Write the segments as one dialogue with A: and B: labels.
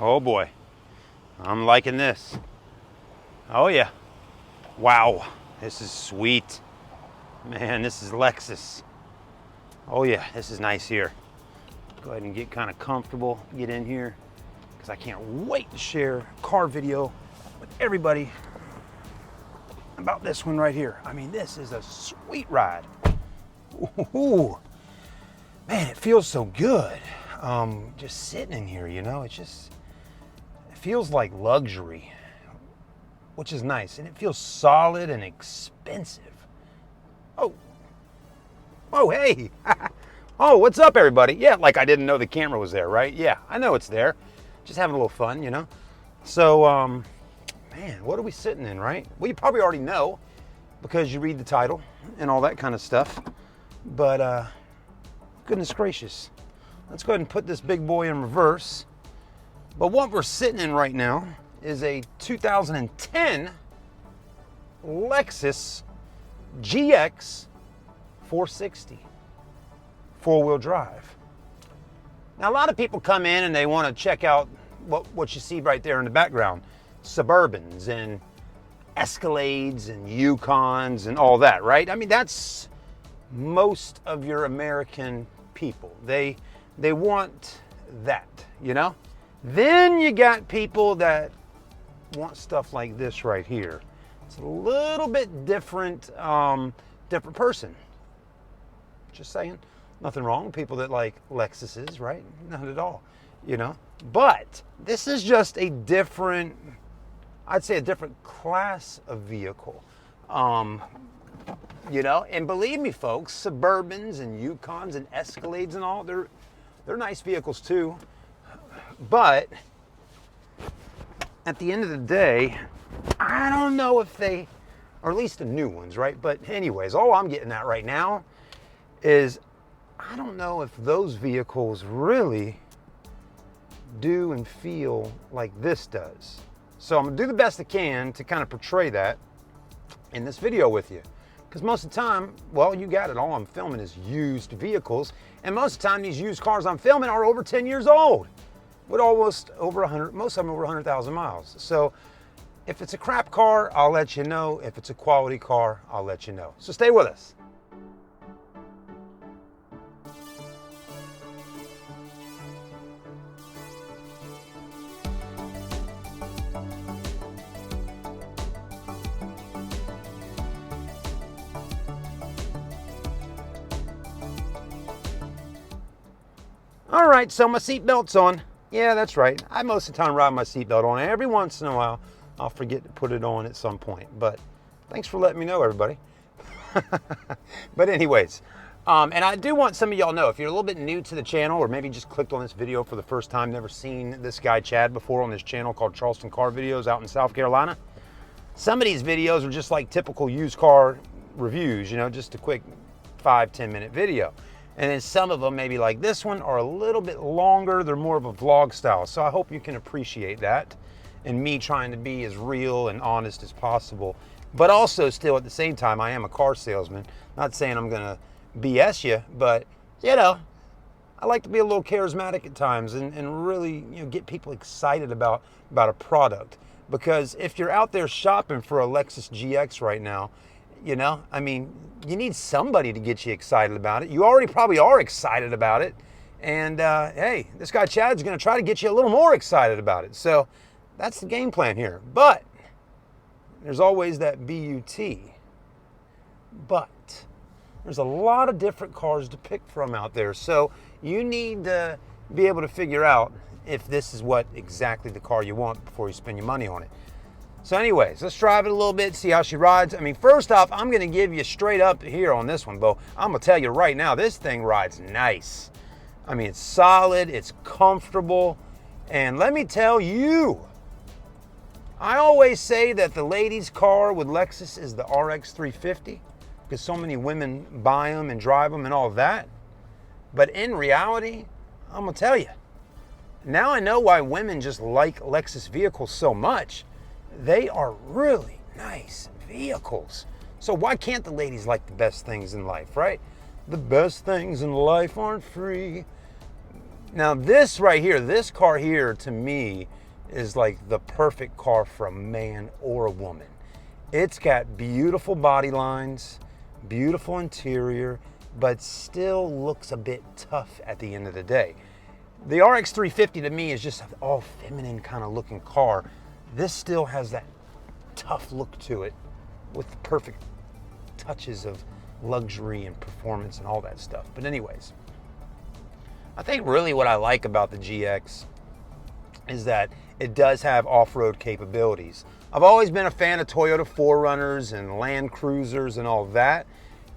A: Oh boy, I'm liking this. Oh yeah. Wow, this is sweet. Man, this is Lexus. Oh yeah, this is nice here. Go ahead and get kind of comfortable, get in here, because I can't wait to share a car video with everybody about this one right here. I mean, this is a sweet ride. Ooh, man, it feels so good. Just sitting in here, you know, it feels like luxury, which is nice, and it feels solid and expensive. Oh, hey. Oh, what's up, everybody? Yeah, like I didn't know the camera was there, right? Yeah, I know it's there. Just having a little fun, you know? So, man, what are we sitting in, right? Well, you probably already know because you read the title and all that kind of stuff. But, goodness gracious. Let's go ahead and put this big boy in reverse. But what we're sitting in right now is a 2010 Lexus GX470. Four-wheel drive. Now, a lot of people come in and they want to check out what you see right there in the background. Suburbans and Escalades and Yukons and all that, right? I mean, that's most of your American people. They want that, you know? Then you got people that want stuff like this right here. It's a little bit different, different person. Just saying. Nothing wrong with people that like Lexuses, right? Not at all, you know? But this is just a different, I'd say a different class of vehicle. You know, and believe me, folks, Suburbans and Yukons and Escalades and all, they're nice vehicles too. But at the end of the day, I don't know if they, or at least the new ones, right? But anyways, all I'm getting at right now is I don't know if those vehicles really do and feel like this does. So I'm gonna do the best I can to kind of portray that in this video with you. Because most of the time, well, you got it, all I'm filming is used vehicles. And most of the time, these used cars I'm filming are over 10 years old. With almost over 100, most of them over 100,000 miles. So if it's a crap car, I'll let you know. If it's a quality car, I'll let you know. So stay with us. All right, so my seatbelt's on. Yeah, that's right. I most of the time ride my seatbelt on. Every once in a while, I'll forget to put it on at some point. But thanks for letting me know, everybody. But anyways, and I do want some of y'all know, if you're a little bit new to the channel or maybe just clicked on this video for the first time, never seen this guy Chad before on this channel called Charleston Car Videos out in South Carolina. Some of these videos are just like typical used car reviews, you know, just a quick 5-10 minute video. And then some of them, maybe like this one, are a little bit longer. They're more of a vlog style. So I hope you can appreciate that and me trying to be as real and honest as possible. But also still at the same time, I am a car salesman. Not saying I'm gonna BS you, but you know, I like to be a little charismatic at times and really, you know, get people excited about a product. Because if you're out there shopping for a Lexus GX right now, you know, I mean, you need somebody to get you excited about it. You already probably are excited about it. And hey, this guy Chad's gonna try to get you a little more excited about it. So that's the game plan here. But there's always that BUT. But there's a lot of different cars to pick from out there. So you need to be able to figure out if this is what exactly the car you want before you spend your money on it. So anyways, let's drive it a little bit, see how she rides. I mean, first off, I'm gonna give you straight up here on this one, Bo. I'm gonna tell you right now, this thing rides nice. I mean, it's solid, it's comfortable, and let me tell you, I always say that the ladies' car with Lexus is the RX 350 because so many women buy them and drive them and all that. But in reality, I'm gonna tell you, now I know why women just like Lexus vehicles so much. They are really nice vehicles. So why can't the ladies like the best things in life, right? The best things in life aren't free. Now this right here, this car here to me is like the perfect car for a man or a woman. It's got beautiful body lines, beautiful interior, but still looks a bit tough at the end of the day. The RX 350 to me is just an all feminine kind of looking car. This still has that tough look to it with the perfect touches of luxury and performance and all that stuff. But anyways, I think really what I like about the GX is that it does have off-road capabilities. I've always been a fan of Toyota 4Runners and Land Cruisers and all that.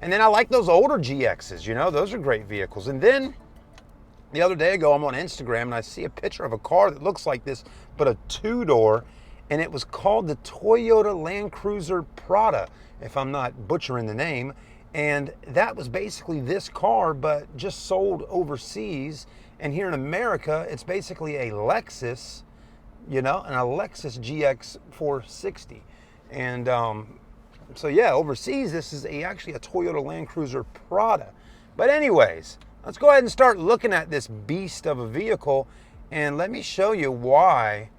A: And then I like those older GXs, you know, those are great vehicles. And then the other day ago, I'm on Instagram and I see a picture of a car that looks like this, but a two-door, and it was called the Toyota Land Cruiser Prado, if I'm not butchering the name. And that was basically this car, but just sold overseas. And here in America, it's basically a Lexus, you know, and a Lexus GX470. And so yeah, overseas, this is actually a Toyota Land Cruiser Prado. But anyways, let's go ahead and start looking at this beast of a vehicle, and let me show you why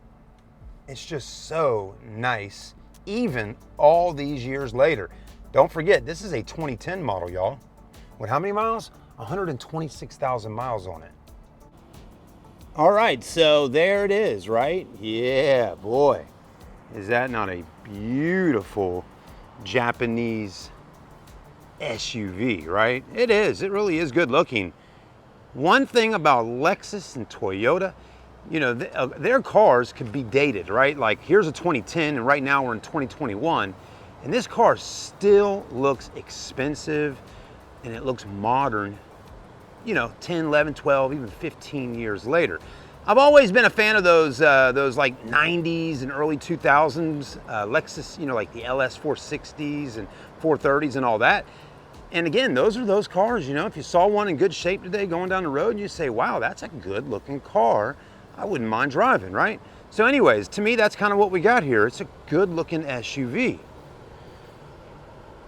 A: it's just so nice, even all these years later. Don't forget, this is a 2010 model, y'all. With how many miles? 126,000 miles on it. All right, so there it is, right? Yeah, boy. Is that not a beautiful Japanese SUV, right? It is. It really is good looking. One thing about Lexus and Toyota, you know, their cars could be dated, right? Like here's a 2010 and right now we're in 2021, and this car still looks expensive and it looks modern, you know, 10, 11, 12, even 15 years later. I've always been a fan of those like 90s and early 2000s Lexus, you know, like the LS 460s and 430s and all that. And again, those are those cars, you know, if you saw one in good shape today going down the road, you say, wow, that's a good looking car. I wouldn't mind driving, right? So anyways, to me, that's kind of what we got here. It's a good looking SUV.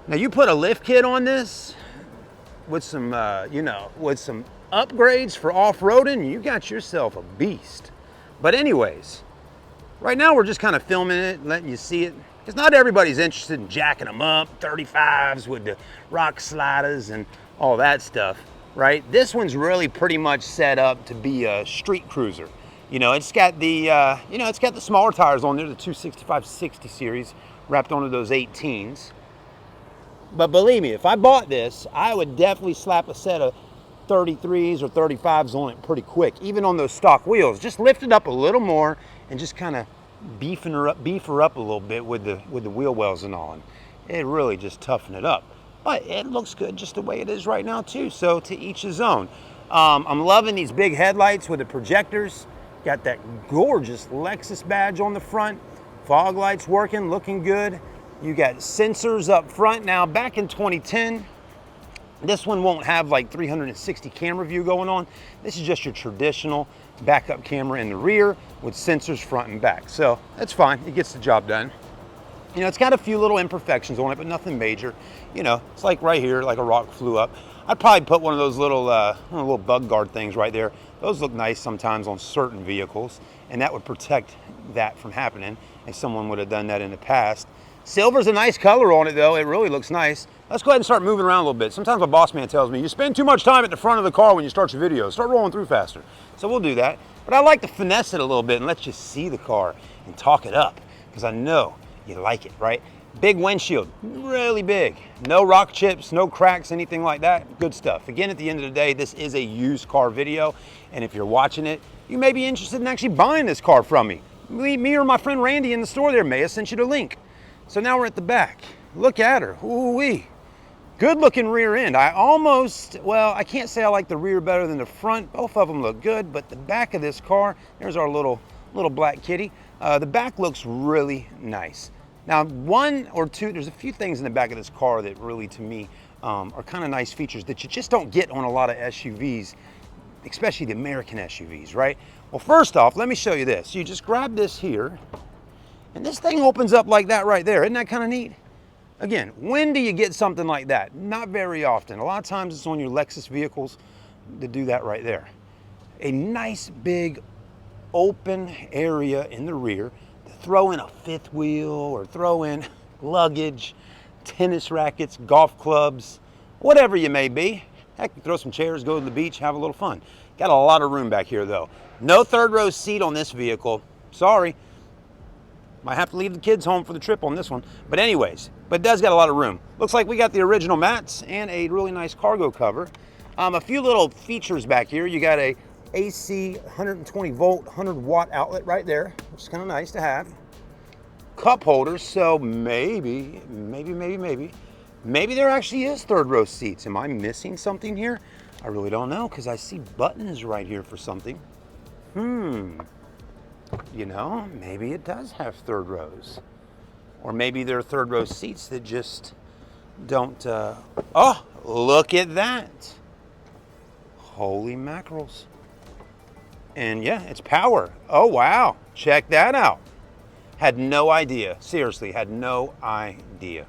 A: Now you put a lift kit on this with some, you know, with some upgrades for off-roading, you got yourself a beast. But anyways, right now we're just kind of filming it, letting you see it, because not everybody's interested in jacking them up, 35s with the rock sliders and all that stuff, right? This one's really pretty much set up to be a street cruiser. You know, it's got the, you know, it's got the smaller tires on there, the 265/60 series, wrapped onto those 18s. But believe me, if I bought this, I would definitely slap a set of 33s or 35s on it pretty quick, even on those stock wheels. Just lift it up a little more and just kind of beef her up a little bit with the wheel wells and all. And it really just toughen it up. But it looks good just the way it is right now too. So to each his own. I'm loving these big headlights with the projectors. Got that gorgeous Lexus badge on the front. Fog lights working, looking good. You got sensors up front. Now back in 2010, this one won't have like 360 camera view going on. This is just your traditional backup camera in the rear with sensors front and back. So that's fine, it gets the job done. You know, it's got a few little imperfections on it, but nothing major. You know, it's like right here, like a rock flew up. I'd probably put one of those little bug guard things right there. Those look nice sometimes on certain vehicles, and that would protect that from happening if someone would have done that in the past. Silver's a nice color on it though, it really looks nice. Let's go ahead and start moving around a little bit. Sometimes my boss man tells me, you spend too much time at the front of the car when you start your videos. Start rolling through faster. So we'll do that. But I like to finesse it a little bit and let you see the car and talk it up, because I know you like it, right? Big windshield, really big. No rock chips, no cracks, anything like that. Good stuff. Again, at the end of the day, this is a used car video. And if you're watching it, you may be interested in actually buying this car from me. Me or my friend Randy in the store there may have sent you the link. So now we're at the back. Look at her, ooh-wee. Good looking rear end. I can't say I like the rear better than the front. Both of them look good, but the back of this car, there's our little black kitty. The back looks really nice. Now, there's a few things in the back of this car that really, to me, are kind of nice features that you just don't get on a lot of SUVs, especially the American SUVs, right? Well, first off, let me show you this. You just grab this here, and this thing opens up like that right there. Isn't that kind of neat? Again, when do you get something like that? Not very often. A lot of times it's on your Lexus vehicles to do that right there. a nice big open area in the rear to throw in a fifth wheel or throw in luggage, tennis rackets, golf clubs, whatever you may be. Heck, you throw some chairs, go to the beach, have a little fun. Got a lot of room back here though. No third row seat on this vehicle. Sorry. Might have to leave the kids home for the trip on this one. But anyways, but it does got a lot of room. Looks like we got the original mats and a really nice cargo cover. A few little features back here. You got a AC 120 volt, 100 watt outlet right there, which is kind of nice to have. Cup holders, so maybe there actually is third row seats. Am I missing something here? I really don't know, because I see buttons right here for something. You know, maybe it does have third rows. Or maybe there are third row seats that just don't, oh, look at that. Holy mackerels. And yeah, it's power. Oh, wow. Check that out. Had no idea. Seriously, had no idea.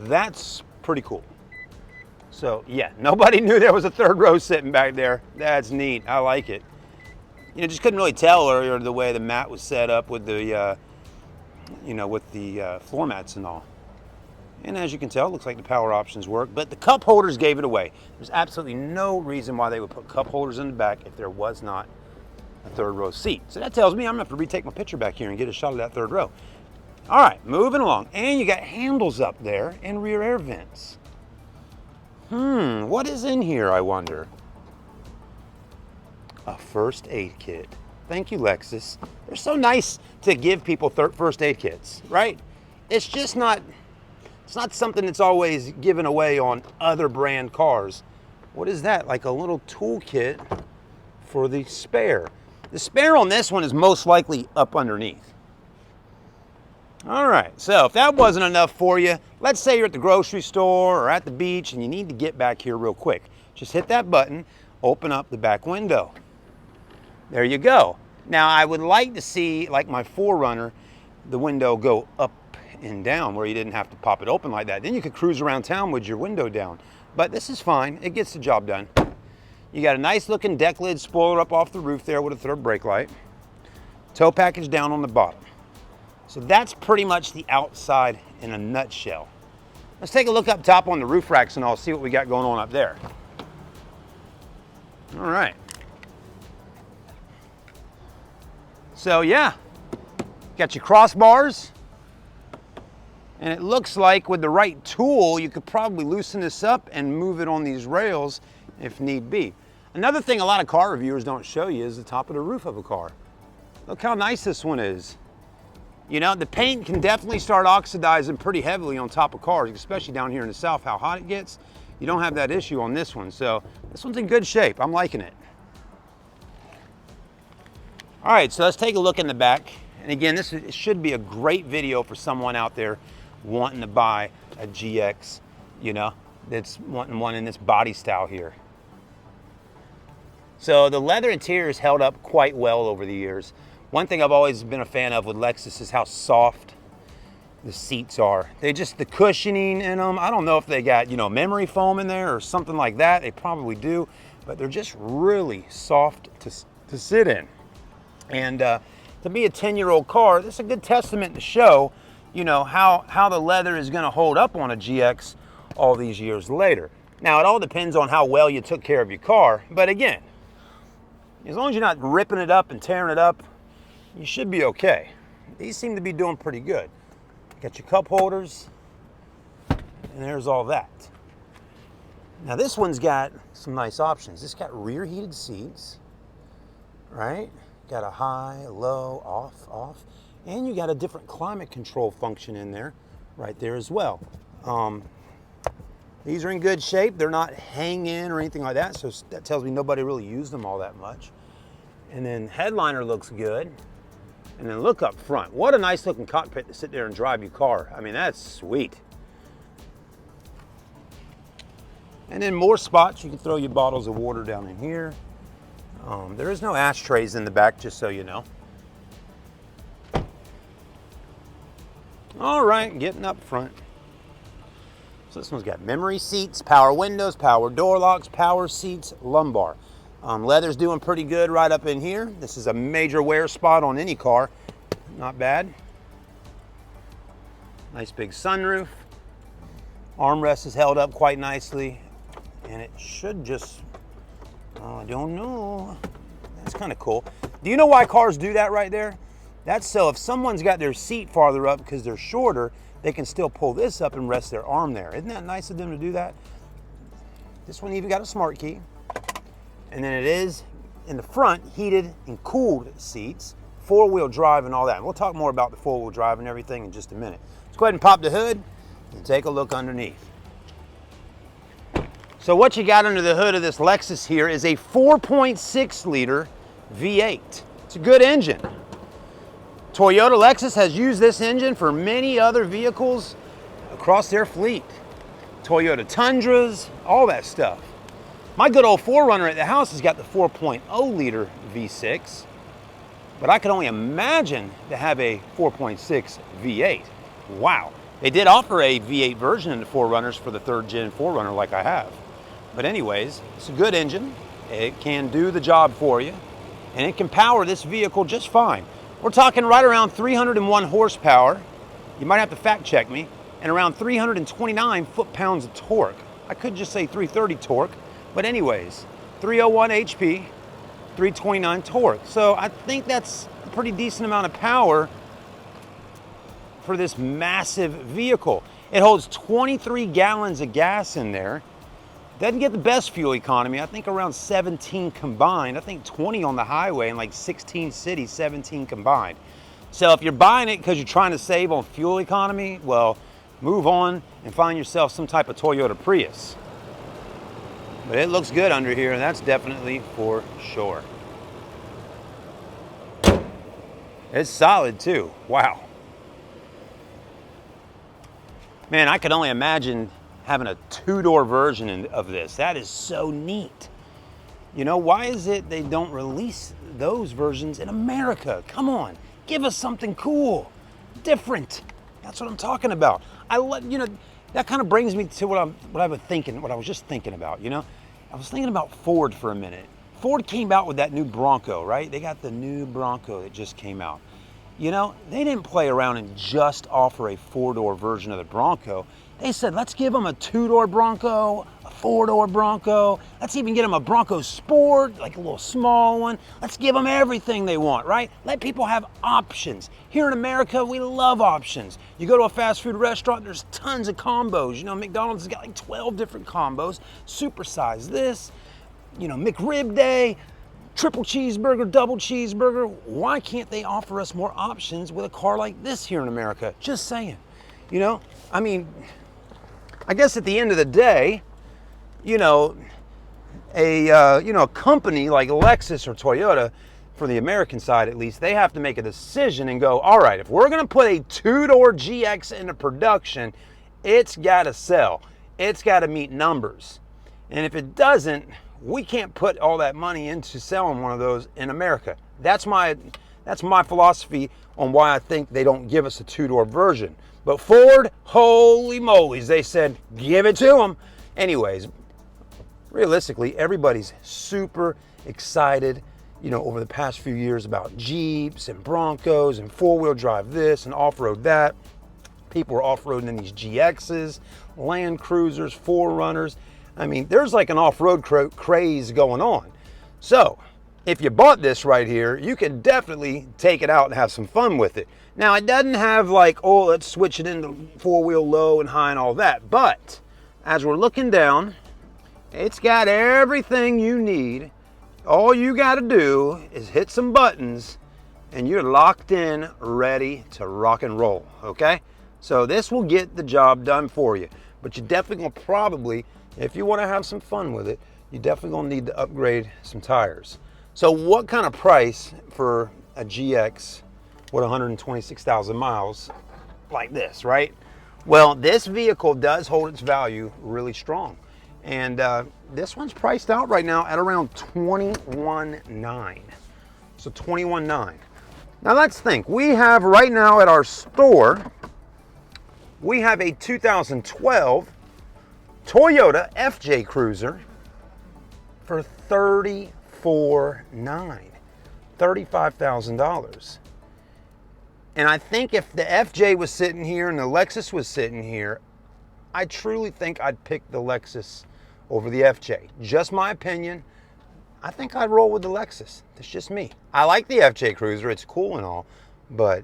A: That's pretty cool. So yeah, nobody knew there was a third row sitting back there. That's neat. I like it. You know, just couldn't really tell earlier the way the mat was set up with the, you know, with the floor mats and all. And as you can tell, it looks like the power options work, but the cup holders gave it away. There's absolutely no reason why they would put cup holders in the back if there was not a third row seat. So that tells me I'm gonna have to retake my picture back here and get a shot of that third row. All right, moving along. And you got handles up there and rear air vents. What is in here, I wonder? A first aid kit. Thank you, Lexus. They're so nice to give people first aid kits, right? It's just not, it's not something that's always given away on other brand cars. What is that? Like a little toolkit for the spare. The spare on this one is most likely up underneath. All right, so if that wasn't enough for you, let's say you're at the grocery store or at the beach and you need to get back here real quick. Just hit that button, open up the back window. There you go. Now I would like to see, like my 4Runner, the window go up and down where you didn't have to pop it open like that. Then you could cruise around town with your window down. But this is fine, it gets the job done. You got a nice looking deck lid spoiler up off the roof there with a third brake light. Tow package down on the bottom. So that's pretty much the outside in a nutshell. Let's take a look up top on the roof racks and I'll see what we got going on up there. All right. So yeah, got your crossbars. And it looks like with the right tool, you could probably loosen this up and move it on these rails if need be. Another thing a lot of car reviewers don't show you is the top of the roof of a car. Look how nice this one is. You know, the paint can definitely start oxidizing pretty heavily on top of cars, especially down here in the South, how hot it gets. You don't have that issue on this one. So this one's in good shape. I'm liking it. All right, so let's take a look in the back. And again, this should be a great video for someone out there wanting to buy a GX, you know, that's wanting one in this body style here. So the leather interior has held up quite well over the years. One thing I've always been a fan of with Lexus is how soft the seats are. The cushioning in them, I don't know if they got, you know, memory foam in there or something like that. They probably do, but they're just really soft to sit in. And to be a 10-year-old car, this is a good testament to show, you know, how the leather is going to hold up on a GX all these years later. Now, it all depends on how well you took care of your car, but again, as long as you're not ripping it up and tearing it up, you should be okay. These seem to be doing pretty good. Got your cup holders, and there's all that. Now this one's got some nice options. It's got rear heated seats, right? Got a high, low, off, and you got a different climate control function in there, right there as well. These are in good shape. They're not hanging or anything like that, so that tells me nobody really used them all that much. And then headliner looks good. And then look up front. What a nice looking cockpit to sit there and drive your car. I mean, that's sweet. And then more spots. You can throw your bottles of water down in here. There is no ashtrays in the back, just so you know. All right, getting up front. So this one's got memory seats, power windows, power door locks, power seats, lumbar. Leather's doing pretty good right up in here. This is a major wear spot on any car. Not bad. Nice big sunroof. Armrest is held up quite nicely. And it should just, oh, I don't know. That's kind of cool. Do you know why cars do that right there? That's so if someone's got their seat farther up because they're shorter, they can still pull this up and rest their arm there. Isn't that nice of them to do that? This one even got a smart key. And then it is, in the front, heated and cooled seats, 4-wheel drive and all that. We'll talk more about the 4-wheel drive and everything in just a minute. Let's go ahead and pop the hood and take a look underneath. So what you got under the hood of this Lexus here is a 4.6 liter V8. It's a good engine. Toyota Lexus has used this engine for many other vehicles across their fleet. Toyota Tundras, all that stuff. My good old 4Runner at the house has got the 4.0 liter V6, but I could only imagine to have a 4.6 V8. Wow. They did offer a V8 version in the 4Runners for the 3rd gen 4Runner like I have. But anyways, it's a good engine. It can do the job for you, and it can power this vehicle just fine. We're talking right around 301 horsepower. You might have to fact check me. And around 329 foot-pounds of torque. I could just say 330 torque, but anyways, 301 HP, 329 torque. So I think that's a pretty decent amount of power for this massive vehicle. It holds 23 gallons of gas in there. Doesn't get the best fuel economy. I think around 17 combined. I think 20 on the highway and like 16 cities, 17 combined. So if you're buying it because you're trying to save on fuel economy, well, move on and find yourself some type of Toyota Prius. But it looks good under here, and that's definitely for sure. It's solid too. Wow. Man, I could only imagine having a 2-door version of this. That is so neat. You know, why is it they don't release those versions in America? Come on, give us something cool, different. That's what I'm talking about. You know, that kind of brings me to what I was just thinking about, you know? I was thinking about Ford for a minute. Ford came out with that new Bronco, right? They got the new Bronco that just came out. You know, they didn't play around and just offer a 4-door version of the Bronco. They said, let's give them a 2-door Bronco, a 4-door Bronco. Let's even get them a Bronco Sport, like a little small one. Let's give them everything they want, right? Let people have options. Here in America, we love options. You go to a fast food restaurant, there's tons of combos. You know, McDonald's has got like 12 different combos. Supersize this, you know, McRib Day, triple cheeseburger, double cheeseburger. Why can't they offer us more options with a car like this here in America? Just saying. You know, I mean, I guess at the end of the day, you know, a company like Lexus or Toyota, for the American side at least, they have to make a decision and go, all right, if we're going to put a 2-door GX into production, it's got to sell. It's got to meet numbers. And if it doesn't, we can't put all that money into selling one of those in America. That's my philosophy on why I think they don't give us a 2-door version. But Ford, holy moly's, they said, give it to them. Anyways, realistically, everybody's super excited, you know, over the past few years about Jeeps and Broncos and 4-wheel drive this and off-road that. People are off-roading in these GXs, Land Cruisers, 4Runners. I mean, there's like an off-road craze going on. So, if you bought this right here, you can definitely take it out and have some fun with it. Now, it doesn't have like, oh, let's switch it into 4-wheel low and high and all that. But, as we're looking down, it's got everything you need. All you got to do is hit some buttons and you're locked in, ready to rock and roll, okay? So this will get the job done for you. But you definitely gonna probably, if you want to have some fun with it, you definitely gonna need to upgrade some tires. So what kind of price for a GX with 126,000 miles like this, right? Well, this vehicle does hold its value really strong. And this one's priced out right now at around $21,900. So $21,900. Now let's think. We have right now at our store, we have a 2012 Toyota FJ Cruiser for $1,449,000, $35,000. And I think if the FJ was sitting here and the Lexus was sitting here, I truly think I'd pick the Lexus over the FJ. Just my opinion. I think I'd roll with the Lexus. That's just me. I like the FJ Cruiser. It's cool and all, but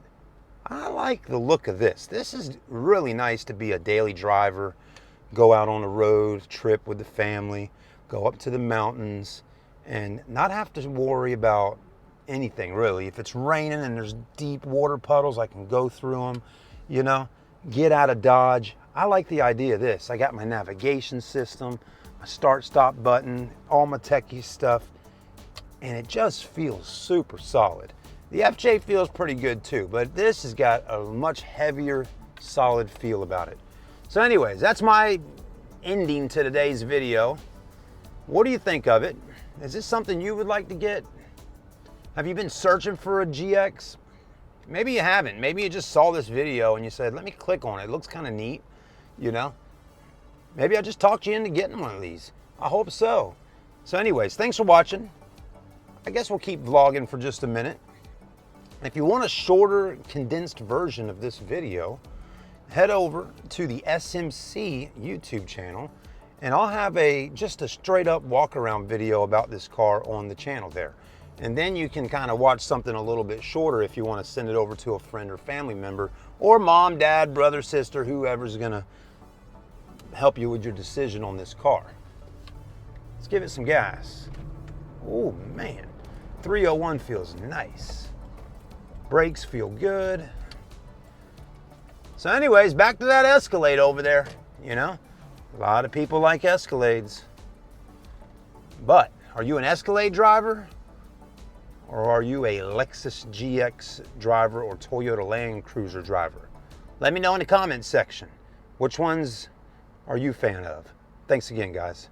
A: I like the look of this. This is really nice to be a daily driver, go out on a road trip with the family, go up to the mountains, and not have to worry about anything really. If it's raining and there's deep water puddles, I can go through them, you know, get out of Dodge. I like the idea of this. I got my navigation system, my start-stop button, all my techie stuff, and it just feels super solid. The FJ feels pretty good too, but this has got a much heavier, solid feel about it. So anyways, that's my ending to today's video. What do you think of it? Is this something you would like to get? Have you been searching for a GX? Maybe you haven't. Maybe you just saw this video and you said, let me click on it. It looks kind of neat, you know? Maybe I just talked you into getting one of these. I hope so. So anyways, thanks for watching. I guess we'll keep vlogging for just a minute. If you want a shorter, condensed version of this video, head over to the SMC YouTube channel, and I'll have just a straight up walk around video about this car on the channel there. And then you can kind of watch something a little bit shorter if you want to send it over to a friend or family member, or mom, dad, brother, sister, whoever's gonna help you with your decision on this car. Let's give it some gas. Oh man, 301 feels nice. Brakes feel good. So anyways, back to that Escalade over there, you know? A lot of people like Escalades. But are you an Escalade driver? Or are you a Lexus GX driver or Toyota Land Cruiser driver? Let me know in the comments section. Which ones are you a fan of? Thanks again, guys.